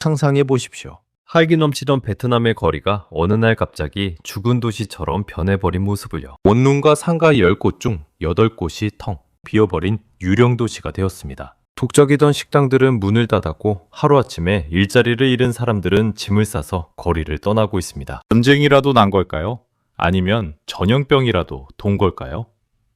상상해 보십시오. 활기 넘치던 베트남의 거리가 어느 날 갑자기 죽은 도시처럼 변해버린 모습을요. 원룸과 상가 10곳 중 8곳이 텅 비어버린 유령 도시가 되었습니다. 북적이던 식당들은 문을 닫았고 하루아침에 일자리를 잃은 사람들은 짐을 싸서 거리를 떠나고 있습니다. 전쟁이라도 난 걸까요? 아니면 전염병이라도 돈 걸까요?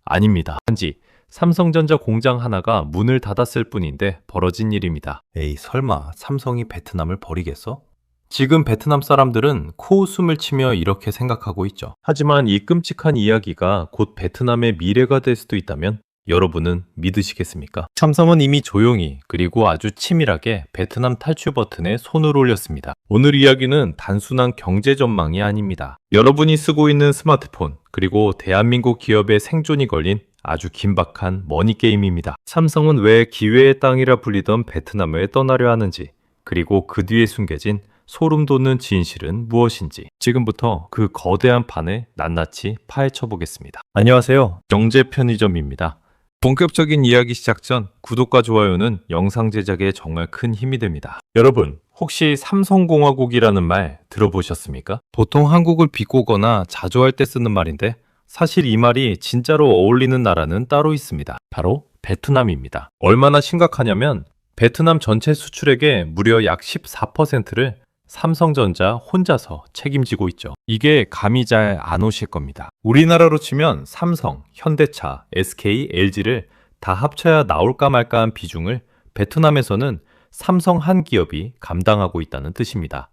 아닙니다. 단지 삼성전자 공장 하나가 문을 닫았을 뿐인데 벌어진 일입니다. 에이, 설마 삼성이 베트남을 버리겠어? 지금 베트남 사람들은 코웃음을 치며 이렇게 생각하고 있죠. 하지만 이 끔찍한 이야기가 곧 베트남의 미래가 될 수도 있다면 여러분은 믿으시겠습니까? 삼성은 이미 조용히 그리고 아주 치밀하게 베트남 탈출 버튼에 손을 올렸습니다. 오늘 이야기는 단순한 경제 전망이 아닙니다. 여러분이 쓰고 있는 스마트폰 그리고 대한민국 기업의 생존이 걸린 아주 긴박한 머니게임입니다. 삼성은 왜 기회의 땅이라 불리던 베트남을 떠나려 하는지, 그리고 그 뒤에 숨겨진 소름 돋는 진실은 무엇인지 지금부터 그 거대한 판을 낱낱이 파헤쳐 보겠습니다. 안녕하세요. 경제편의점입니다. 본격적인 이야기 시작 전 구독과 좋아요는 영상 제작에 정말 큰 힘이 됩니다. 여러분, 혹시 삼성공화국이라는 말 들어보셨습니까? 보통 한국을 비꼬거나 자조할 때 쓰는 말인데 사실 이 말이 진짜로 어울리는 나라는 따로 있습니다. 바로 베트남입니다. 얼마나 심각하냐면 베트남 전체 수출액의 무려 약 14%를 삼성전자 혼자서 책임지고 있죠. 이게 감이 잘 안 오실 겁니다. 우리나라로 치면 삼성, 현대차, SK, LG를 다 합쳐야 나올까 말까한 비중을 베트남에서는 삼성 한 기업이 감당하고 있다는 뜻입니다.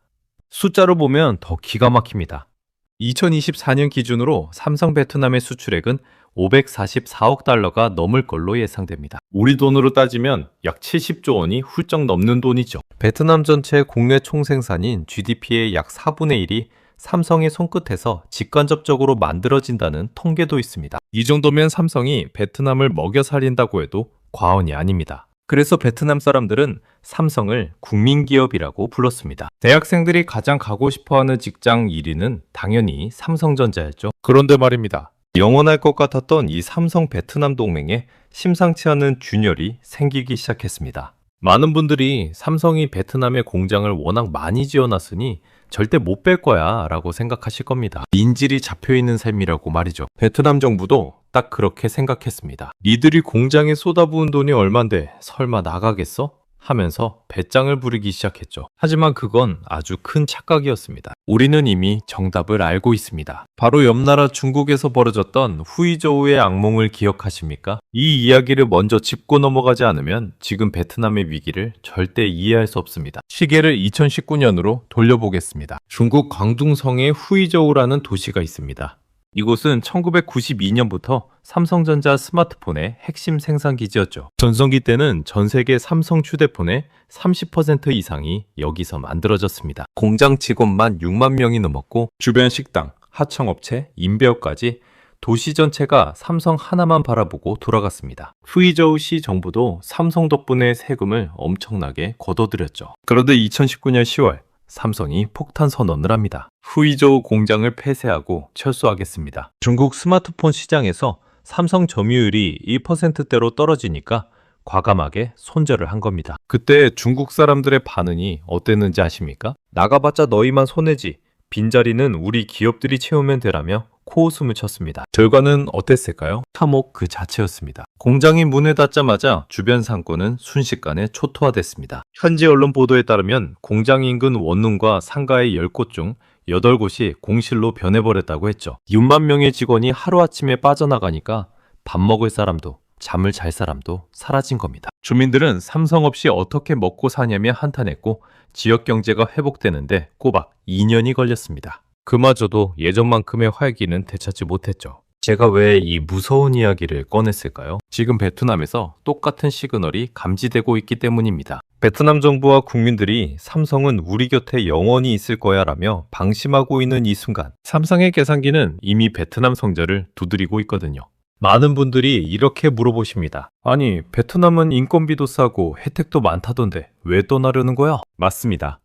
숫자로 보면 더 기가 막힙니다. 2024년 기준으로 삼성 베트남의 수출액은 544억 달러가 넘을 걸로 예상됩니다. 우리 돈으로 따지면 약 70조 원이 훌쩍 넘는 돈이죠. 베트남 전체 국내 총생산인 GDP의 약 4분의 1이 삼성의 손끝에서 직간접적으로 만들어진다는 통계도 있습니다. 이 정도면 삼성이 베트남을 먹여 살린다고 해도 과언이 아닙니다. 그래서 베트남 사람들은 삼성을 국민기업이라고 불렀습니다. 대학생들이 가장 가고 싶어하는 직장 1위는 당연히 삼성전자였죠. 그런데 말입니다. 영원할 것 같았던 이 삼성 베트남 동맹에 심상치 않은 균열이 생기기 시작했습니다. 많은 분들이 삼성이 베트남에 공장을 워낙 많이 지어놨으니 절대 못 뺄 거야 라고 생각하실 겁니다. 인질이 잡혀있는 셈이라고 말이죠. 베트남 정부도 딱 그렇게 생각했습니다. 니들이 공장에 쏟아부은 돈이 얼만데 설마 나가겠어? 하면서 배짱을 부리기 시작했죠. 하지만 그건 아주 큰 착각이었습니다. 우리는 이미 정답을 알고 있습니다. 바로 옆나라 중국에서 벌어졌던 후이저우의 악몽을 기억하십니까? 이 이야기를 먼저 짚고 넘어가지 않으면 지금 베트남의 위기를 절대 이해할 수 없습니다. 시계를 2019년으로 돌려보겠습니다. 중국 광둥성에 후이저우라는 도시가 있습니다. 이곳은 1992년부터 삼성전자 스마트폰의 핵심 생산 기지였죠. 전성기 때는 전 세계 삼성 휴대폰의 30% 이상이 여기서 만들어졌습니다. 공장 직원만 6만 명이 넘었고 주변 식당, 하청업체, 인베어까지 도시 전체가 삼성 하나만 바라보고 돌아갔습니다. 후이저우시 정부도 삼성 덕분에 세금을 엄청나게 걷어들였죠. 그런데 2019년 10월 삼성이 폭탄 선언을 합니다. 후이저우 공장을 폐쇄하고 철수하겠습니다. 중국 스마트폰 시장에서 삼성 점유율이 1%대로 떨어지니까 과감하게 손절을 한 겁니다. 그때 중국 사람들의 반응이 어땠는지 아십니까? 나가봤자 너희만 손해지. 빈자리는 우리 기업들이 채우면 되라며 코웃음을 쳤습니다. 결과는 어땠을까요? 탐욕 그 자체였습니다. 공장이 문을 닫자마자 주변 상권은 순식간에 초토화됐습니다. 현지 언론 보도에 따르면 공장 인근 원룸과 상가의 10곳 중 8곳이 공실로 변해버렸다고 했죠. 6만 명의 직원이 하루아침에 빠져나가니까 밥 먹을 사람도 잠을 잘 사람도 사라진 겁니다. 주민들은 삼성 없이 어떻게 먹고 사냐며 한탄했고 지역 경제가 회복되는데 꼬박 2년이 걸렸습니다. 그마저도 예전만큼의 활기는 되찾지 못했죠. 제가 왜 이 무서운 이야기를 꺼냈을까요? 지금 베트남에서 똑같은 시그널이 감지되고 있기 때문입니다. 베트남 정부와 국민들이 삼성은 우리 곁에 영원히 있을 거야 라며 방심하고 있는 이 순간 삼성의 계산기는 이미 베트남 성전을 두드리고 있거든요. 많은 분들이 이렇게 물어보십니다. 아니, 베트남은 인건비도 싸고 혜택도 많다던데 왜 떠나려는 거야? 맞습니다.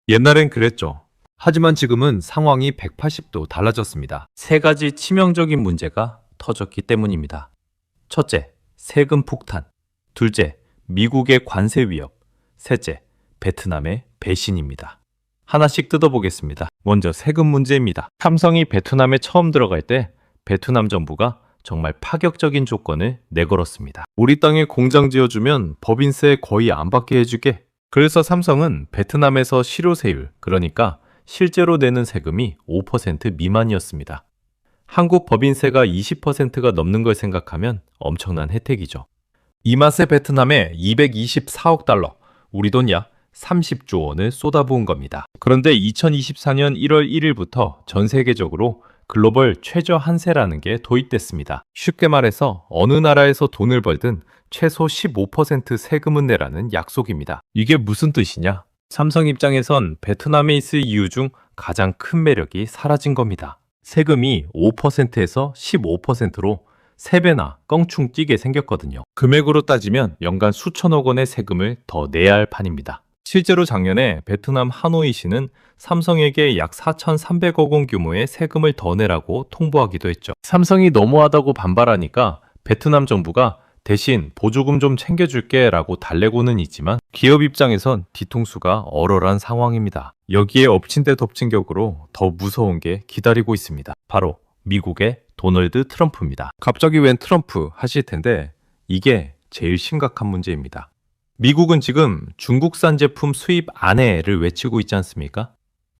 옛날엔 그랬죠. 하지만 지금은 상황이 180도 달라졌습니다. 세 가지 치명적인 문제가 터졌기 때문입니다. 첫째, 세금 폭탄. 둘째, 미국의 관세 위협. 셋째, 베트남의 배신입니다. 하나씩 뜯어보겠습니다. 먼저 세금 문제입니다. 삼성이 베트남에 처음 들어갈 때 베트남 정부가 정말 파격적인 조건을 내걸었습니다. 우리 땅에 공장 지어주면 법인세 거의 안 받게 해주게. 그래서 삼성은 베트남에서 실효세율, 그러니까 실제로 내는 세금이 5% 미만이었습니다. 한국 법인세가 20%가 넘는 걸 생각하면 엄청난 혜택이죠. 이 맛에 베트남에 224억 달러, 우리 돈 약 30조 원을 쏟아부은 겁니다. 그런데 2024년 1월 1일부터 전 세계적으로 글로벌 최저 한세라는 게 도입됐습니다. 쉽게 말해서 어느 나라에서 돈을 벌든 최소 15% 세금은 내라는 약속입니다. 이게 무슨 뜻이냐? 삼성 입장에선 베트남에 있을 이유 중 가장 큰 매력이 사라진 겁니다. 세금이 5%에서 15%로 3배나 껑충 뛰게 생겼거든요. 금액으로 따지면 연간 수천억 원의 세금을 더 내야 할 판입니다. 실제로 작년에 베트남 하노이시는 삼성에게 약 4,300억 원 규모의 세금을 더 내라고 통보하기도 했죠. 삼성이 너무하다고 반발하니까 베트남 정부가 대신 보조금 좀 챙겨줄게 라고 달래고는 있지만 기업 입장에선 뒤통수가 얼얼한 상황입니다. 여기에 엎친 데 덮친 격으로 더 무서운 게 기다리고 있습니다. 바로 미국의 도널드 트럼프입니다. 갑자기 웬 트럼프 하실 텐데 이게 제일 심각한 문제입니다. 미국은 지금 중국산 제품 수입 안해를 외치고 있지 않습니까?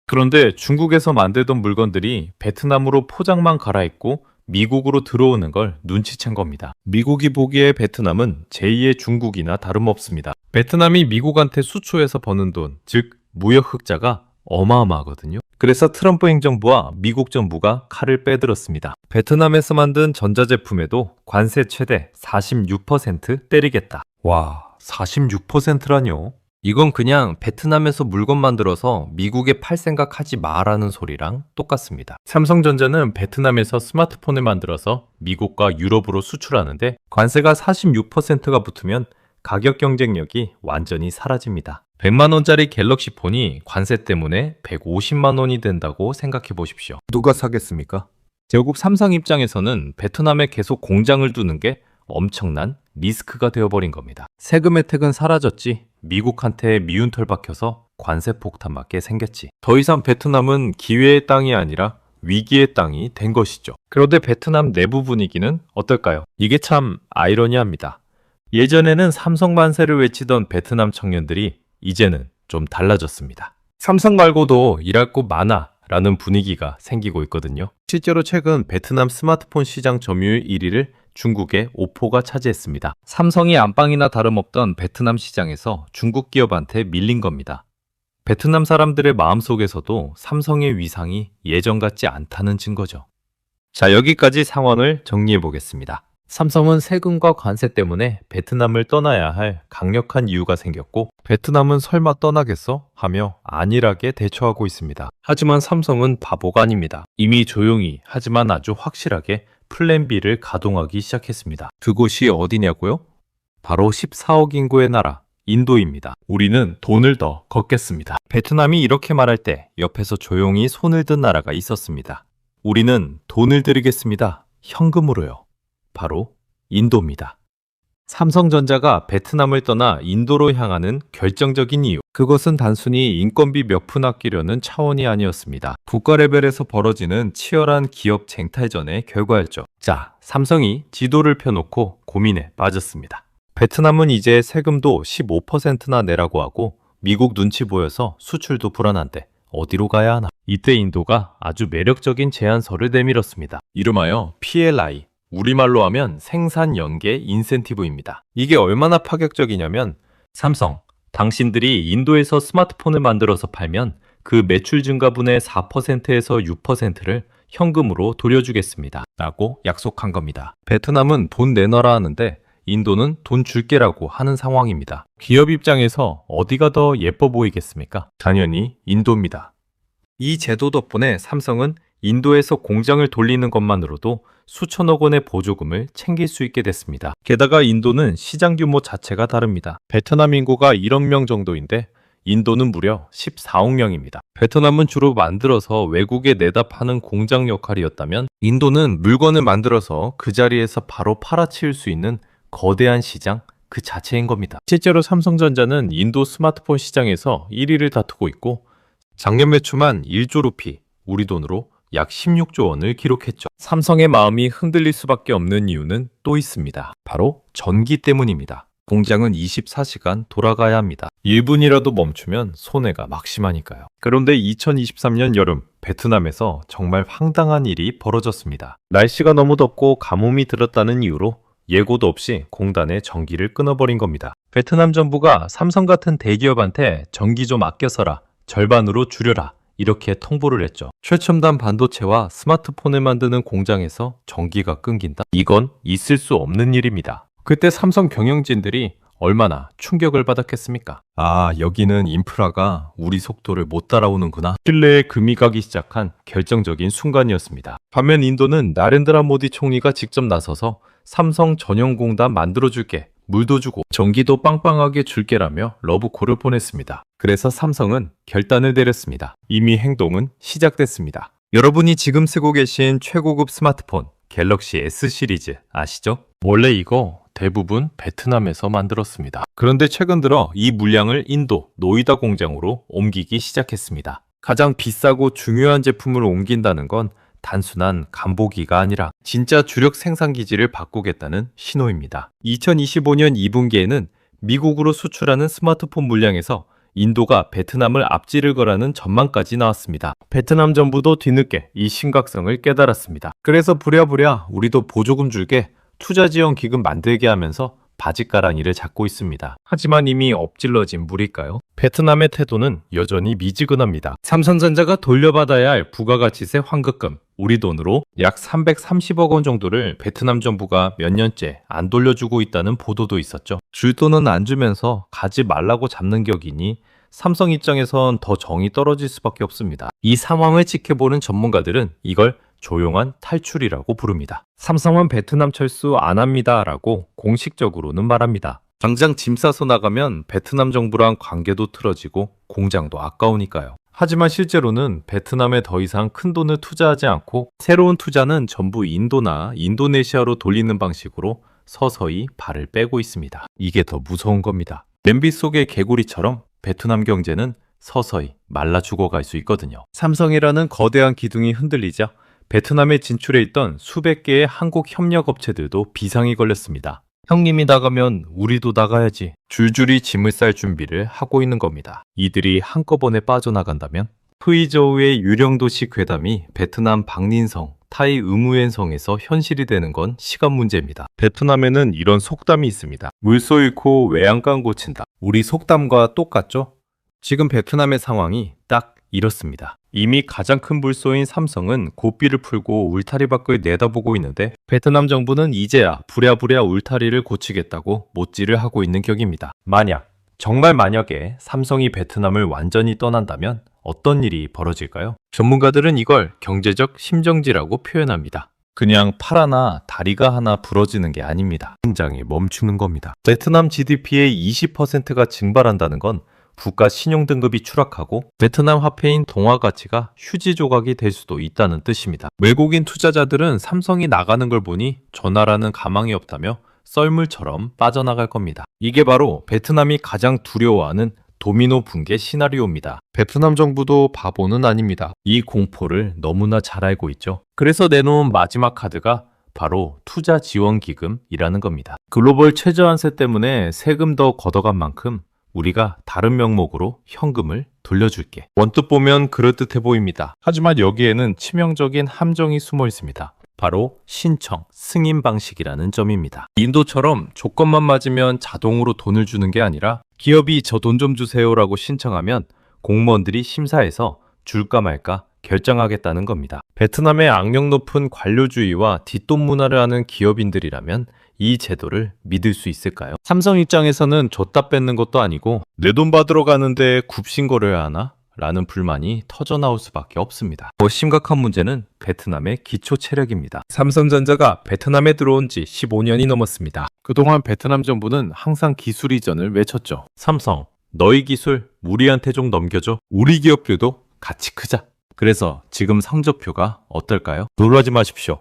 그런데 중국에서 만들던 물건들이 베트남으로 포장만 갈아입고 미국으로 들어오는 걸 눈치챈 겁니다. 미국이 보기에 베트남은 제2의 중국이나 다름없습니다. 베트남이 미국한테 수출해서 버는 돈, 즉 무역 흑자가 어마어마하거든요. 그래서 트럼프 행정부와 미국 정부가 칼을 빼들었습니다. 베트남에서 만든 전자제품에도 관세 최대 46% 때리겠다. 와, 46%라뇨? 이건 그냥 베트남에서 물건 만들어서 미국에 팔 생각 하지 마라는 소리랑 똑같습니다. 삼성전자는 베트남에서 스마트폰을 만들어서 미국과 유럽으로 수출하는데 관세가 46%가 붙으면 가격 경쟁력이 완전히 사라집니다. 100만 원짜리 갤럭시 폰이 관세 때문에 150만 원이 된다고 생각해 보십시오. 누가 사겠습니까? 결국 삼성 입장에서는 베트남에 계속 공장을 두는 게 엄청난 리스크가 되어버린 겁니다. 세금 혜택은 사라졌지 미국한테 미운 털 박혀서 관세 폭탄 맞게 생겼지. 더 이상 베트남은 기회의 땅이 아니라 위기의 땅이 된 것이죠. 그런데 베트남 내부 분위기는 어떨까요? 이게 참 아이러니합니다. 예전에는 삼성 만세를 외치던 베트남 청년들이 이제는 좀 달라졌습니다. 삼성 말고도 일할 곳 많아 라는 분위기가 생기고 있거든요. 실제로 최근 베트남 스마트폰 시장 점유율 1위를 중국의 오포가 차지했습니다. 삼성이 안방이나 다름없던 베트남 시장에서 중국 기업한테 밀린 겁니다. 베트남 사람들의 마음속에서도 삼성의 위상이 예전 같지 않다는 증거죠. 자, 여기까지 상황을 정리해 보겠습니다. 삼성은 세금과 관세 때문에 베트남을 떠나야 할 강력한 이유가 생겼고 베트남은 설마 떠나겠어? 하며 안일하게 대처하고 있습니다. 하지만 삼성은 바보가 아닙니다. 이미 조용히 하지만 아주 확실하게 플랜 B를 가동하기 시작했습니다. 그곳이 어디냐고요? 바로 14억 인구의 나라 인도입니다. 우리는 돈을 더 걷겠습니다. 베트남이 이렇게 말할 때 옆에서 조용히 손을 든 나라가 있었습니다. 우리는 돈을 드리겠습니다. 현금으로요. 바로 인도입니다. 삼성전자가 베트남을 떠나 인도로 향하는 결정적인 이유. 그것은 단순히 인건비 몇 푼 아끼려는 차원이 아니었습니다. 국가 레벨에서 벌어지는 치열한 기업 쟁탈전의 결과였죠. 자, 삼성이 지도를 펴놓고 고민에 빠졌습니다. 베트남은 이제 세금도 15%나 내라고 하고 미국 눈치 보여서 수출도 불안한데 어디로 가야 하나? 이때 인도가 아주 매력적인 제안서를 내밀었습니다. 이름하여 PLI. 우리말로 하면 생산 연계 인센티브입니다. 이게 얼마나 파격적이냐면 삼성, 당신들이 인도에서 스마트폰을 만들어서 팔면 그 매출 증가분의 4%에서 6%를 현금으로 돌려주겠습니다. 라고 약속한 겁니다. 베트남은 돈 내놔라 하는데 인도는 돈 줄게라고 하는 상황입니다. 기업 입장에서 어디가 더 예뻐 보이겠습니까? 당연히 인도입니다. 이 제도 덕분에 삼성은 인도에서 공장을 돌리는 것만으로도 수천억 원의 보조금을 챙길 수 있게 됐습니다. 게다가 인도는 시장 규모 자체가 다릅니다. 베트남 인구가 1억 명 정도인데 인도는 무려 14억 명입니다. 베트남은 주로 만들어서 외국에 내다 파는 공장 역할이었다면 인도는 물건을 만들어서 그 자리에서 바로 팔아치울 수 있는 거대한 시장, 그 자체인 겁니다. 실제로 삼성전자는 인도 스마트폰 시장에서 1위를 다투고 있고 작년 매출만 1조 루피, 우리 돈으로 약 16조 원을 기록했죠. 삼성의 마음이 흔들릴 수밖에 없는 이유는 또 있습니다. 바로 전기 때문입니다. 공장은 24시간 돌아가야 합니다. 1분이라도 멈추면 손해가 막심하니까요. 그런데 2023년 여름, 베트남에서 정말 황당한 일이 벌어졌습니다. 날씨가 너무 덥고 가뭄이 들었다는 이유로 예고도 없이 공단의 전기를 끊어버린 겁니다. 베트남 정부가 삼성 같은 대기업한테 전기 좀 아껴 써라, 절반으로 줄여라, 이렇게 통보를 했죠. 최첨단 반도체와 스마트폰을 만드는 공장에서 전기가 끊긴다? 이건 있을 수 없는 일입니다. 그때 삼성 경영진들이 얼마나 충격을 받았겠습니까? 아, 여기는 인프라가 우리 속도를 못 따라오는구나. 신뢰에 금이 가기 시작한 결정적인 순간이었습니다. 반면 인도는 나렌드라 모디 총리가 직접 나서서 삼성 전용공단 만들어줄게, 물도 주고 전기도 빵빵하게 줄게라며 러브콜을 보냈습니다. 그래서 삼성은 결단을 내렸습니다. 이미 행동은 시작됐습니다. 여러분이 지금 쓰고 계신 최고급 스마트폰 갤럭시 S 시리즈 아시죠? 원래 이거 대부분 베트남에서 만들었습니다. 그런데 최근 들어 이 물량을 인도 노이다 공장으로 옮기기 시작했습니다. 가장 비싸고 중요한 제품을 옮긴다는 건 단순한 간보기가 아니라 진짜 주력 생산 기지를 바꾸겠다는 신호입니다. 2025년 2분기에는 미국으로 수출하는 스마트폰 물량에서 인도가 베트남을 앞지를 거라는 전망까지 나왔습니다. 베트남 정부도 뒤늦게 이 심각성을 깨달았습니다. 그래서 부랴부랴 우리도 보조금 줄게, 투자 지원 기금 만들게 하면서 바짓가랑이를 잡고 있습니다. 하지만 이미 엎질러진 물일까요? 베트남의 태도는 여전히 미지근합니다. 삼성전자가 돌려받아야 할 부가가치세 환급금, 우리 돈으로 약 330억 원 정도를 베트남 정부가 몇 년째 안 돌려주고 있다는 보도도 있었죠. 줄 돈은 안 주면서 가지 말라고 잡는 격이니 삼성 입장에선 더 정이 떨어질 수밖에 없습니다. 이 상황을 지켜보는 전문가들은 이걸 조용한 탈출이라고 부릅니다. 삼성은 베트남 철수 안 합니다 라고 공식적으로는 말합니다. 당장 짐 싸서 나가면 베트남 정부랑 관계도 틀어지고 공장도 아까우니까요. 하지만 실제로는 베트남에 더 이상 큰 돈을 투자하지 않고 새로운 투자는 전부 인도나 인도네시아로 돌리는 방식으로 서서히 발을 빼고 있습니다. 이게 더 무서운 겁니다. 냄비 속의 개구리처럼 베트남 경제는 서서히 말라 죽어갈 수 있거든요. 삼성이라는 거대한 기둥이 흔들리자 베트남에 진출해 있던 수백 개의 한국 협력 업체들도 비상이 걸렸습니다. 형님이 나가면 우리도 나가야지. 줄줄이 짐을 쌀 준비를 하고 있는 겁니다. 이들이 한꺼번에 빠져나간다면 프이저우의 유령 도시 괴담이 베트남 박린성, 타이 의무엔성에서 현실이 되는 건 시간 문제입니다. 베트남에는 이런 속담이 있습니다. 물소 잃고 외양간 고친다. 우리 속담과 똑같죠? 지금 베트남의 상황이 딱 이렇습니다. 이미 가장 큰 물소인 삼성은 고삐를 풀고 울타리 밖을 내다보고 있는데 베트남 정부는 이제야 부랴부랴 울타리를 고치겠다고 못질을 하고 있는 격입니다. 정말 만약에 삼성이 베트남을 완전히 떠난다면 어떤 일이 벌어질까요? 전문가들은 이걸 경제적 심정지라고 표현합니다. 그냥 팔 하나 다리가 하나 부러지는 게 아닙니다. 공장이 멈추는 겁니다. 베트남 GDP의 20%가 증발한다는 건 국가 신용등급이 추락하고 베트남 화폐인 동화 가치가 휴지 조각이 될 수도 있다는 뜻입니다. 외국인 투자자들은 삼성이 나가는 걸 보니 저 나라는 가망이 없다며 썰물처럼 빠져나갈 겁니다. 이게 바로 베트남이 가장 두려워하는 도미노 붕괴 시나리오입니다. 베트남 정부도 바보는 아닙니다. 이 공포를 너무나 잘 알고 있죠. 그래서 내놓은 마지막 카드가 바로 투자 지원 기금이라는 겁니다. 글로벌 최저한세 때문에 세금 더 걷어간 만큼 우리가 다른 명목으로 현금을 돌려줄게. 원뜻 보면 그럴듯해 보입니다. 하지만 여기에는 치명적인 함정이 숨어 있습니다. 바로 신청, 승인 방식이라는 점입니다. 인도처럼 조건만 맞으면 자동으로 돈을 주는 게 아니라 기업이 저 돈 좀 주세요라고 신청하면 공무원들이 심사해서 줄까 말까 결정하겠다는 겁니다. 베트남의 악령 높은 관료주의와 뒷돈 문화를 하는 기업인들이라면 이 제도를 믿을 수 있을까요? 삼성 입장에서는 줬다 뺏는 것도 아니고 내 돈 받으러 가는데 굽신거려야 하나? 라는 불만이 터져나올 수밖에 없습니다. 더 심각한 문제는 베트남의 기초 체력입니다. 삼성전자가 베트남에 들어온 지 15년이 넘었습니다. 그동안 베트남 정부는 항상 기술 이전을 외쳤죠. 삼성, 너희 기술 우리한테 좀 넘겨줘. 우리 기업들도 같이 크자. 그래서 지금 성적표가 어떨까요? 놀라지 마십시오.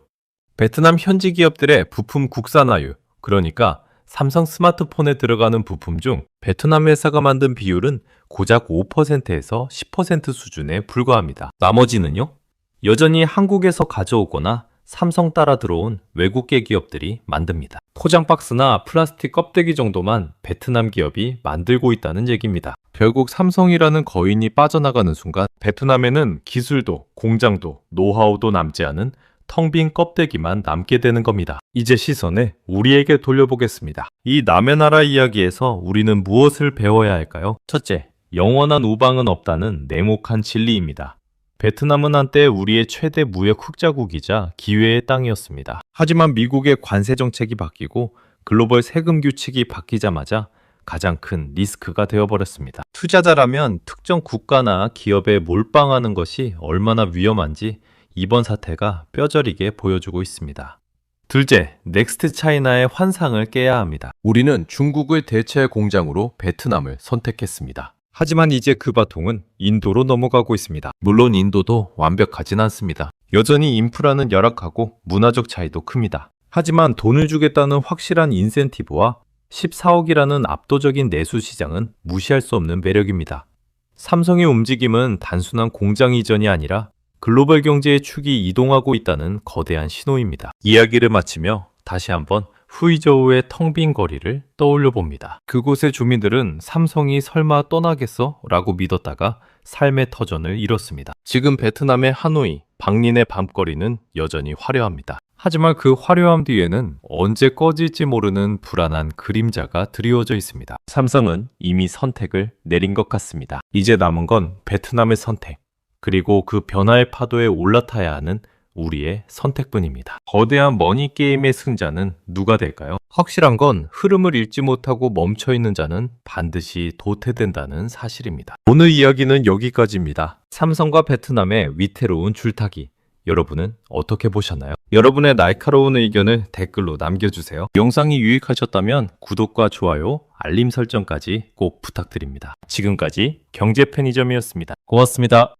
베트남 현지 기업들의 부품 국산화율, 그러니까 삼성 스마트폰에 들어가는 부품 중 베트남 회사가 만든 비율은 고작 5%에서 10% 수준에 불과합니다. 나머지는요? 여전히 한국에서 가져오거나 삼성 따라 들어온 외국계 기업들이 만듭니다. 포장 박스나 플라스틱 껍데기 정도만 베트남 기업이 만들고 있다는 얘기입니다. 결국 삼성이라는 거인이 빠져나가는 순간 베트남에는 기술도 공장도 노하우도 남지 않은 텅 빈 껍데기만 남게 되는 겁니다. 이제 시선을 우리에게 돌려보겠습니다. 이 남의 나라 이야기에서 우리는 무엇을 배워야 할까요? 첫째, 영원한 우방은 없다는 냉혹한 진리입니다. 베트남은 한때 우리의 최대 무역 흑자국이자 기회의 땅이었습니다. 하지만 미국의 관세 정책이 바뀌고 글로벌 세금 규칙이 바뀌자마자 가장 큰 리스크가 되어버렸습니다. 투자자라면 특정 국가나 기업에 몰빵하는 것이 얼마나 위험한지 이번 사태가 뼈저리게 보여주고 있습니다. 둘째, 넥스트 차이나의 환상을 깨야 합니다. 우리는 중국을 대체할 공장으로 베트남을 선택했습니다. 하지만 이제 그 바통은 인도로 넘어가고 있습니다. 물론 인도도 완벽하진 않습니다. 여전히 인프라는 열악하고 문화적 차이도 큽니다. 하지만 돈을 주겠다는 확실한 인센티브와 14억이라는 압도적인 내수 시장은 무시할 수 없는 매력입니다. 삼성의 움직임은 단순한 공장 이전이 아니라 글로벌 경제의 축이 이동하고 있다는 거대한 신호입니다. 이야기를 마치며 다시 한번 후이저우의 텅 빈 거리를 떠올려 봅니다. 그곳의 주민들은 삼성이 설마 떠나겠어? 라고 믿었다가 삶의 터전을 잃었습니다. 지금 베트남의 하노이, 박린의 밤거리는 여전히 화려합니다. 하지만 그 화려함 뒤에는 언제 꺼질지 모르는 불안한 그림자가 드리워져 있습니다. 삼성은 이미 선택을 내린 것 같습니다. 이제 남은 건 베트남의 선택, 그리고 그 변화의 파도에 올라타야 하는 우리의 선택뿐입니다. 거대한 머니 게임의 승자는 누가 될까요? 확실한 건 흐름을 잃지 못하고 멈춰있는 자는 반드시 도태된다는 사실입니다. 오늘 이야기는 여기까지입니다. 삼성과 베트남의 위태로운 줄타기. 여러분은 어떻게 보셨나요? 여러분의 날카로운 의견을 댓글로 남겨주세요. 영상이 유익하셨다면 구독과 좋아요, 알림 설정까지 꼭 부탁드립니다. 지금까지 경제편의점이었습니다. 고맙습니다.